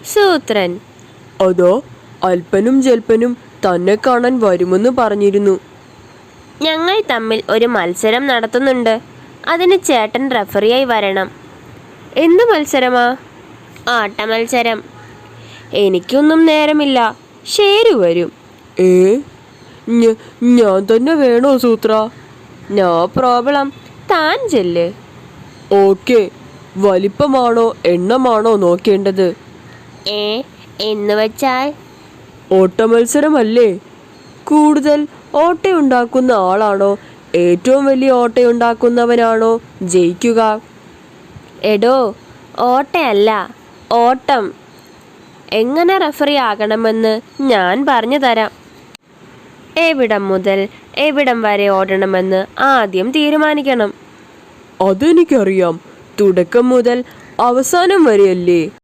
സൂത്രൻ. അതോ അല്പനും ജൽപ്പനും തന്നെ കാണാൻ വരുമെന്ന് പറഞ്ഞിരുന്നു. ഞങ്ങൾ തമ്മിൽ ഒരു മത്സരം നടത്തുന്നുണ്ട്. അതിന് ചേട്ടൻ റഫറിയായി വരണം. എന്ത് മത്സരമാ? ആട്ട മത്സരം. എനിക്കൊന്നും നേരമില്ല. ശരി വരും. ഞാൻ തന്നെ വേണോ സൂത്ര? നോ പ്രോബ്ലം, താൻ ചെല്ല്. ഓക്കെ. വലിപ്പമാണോ എണ്ണമാണോ നോക്കേണ്ടത്? എന്ന് വെച്ചാൽ? ഓട്ടമത്സരമല്ലേ. കൂടുതൽ ഓട്ടയുണ്ടാക്കുന്ന ആളാണോ ഏറ്റവും വലിയ ഓട്ടയുണ്ടാക്കുന്നവനാണോ ജയിക്കുക? എടോ, ഓട്ടയല്ല, ഓട്ടം. എങ്ങനെ റഫറി ആകണമെന്ന് ഞാൻ പറഞ്ഞു തരാം. എവിടം മുതൽ എവിടം വരെ ഓടണമെന്ന് ആദ്യം തീരുമാനിക്കണം. അതെനിക്കറിയാം. തുടക്കം മുതൽ അവസാനം വരെയല്ലേ?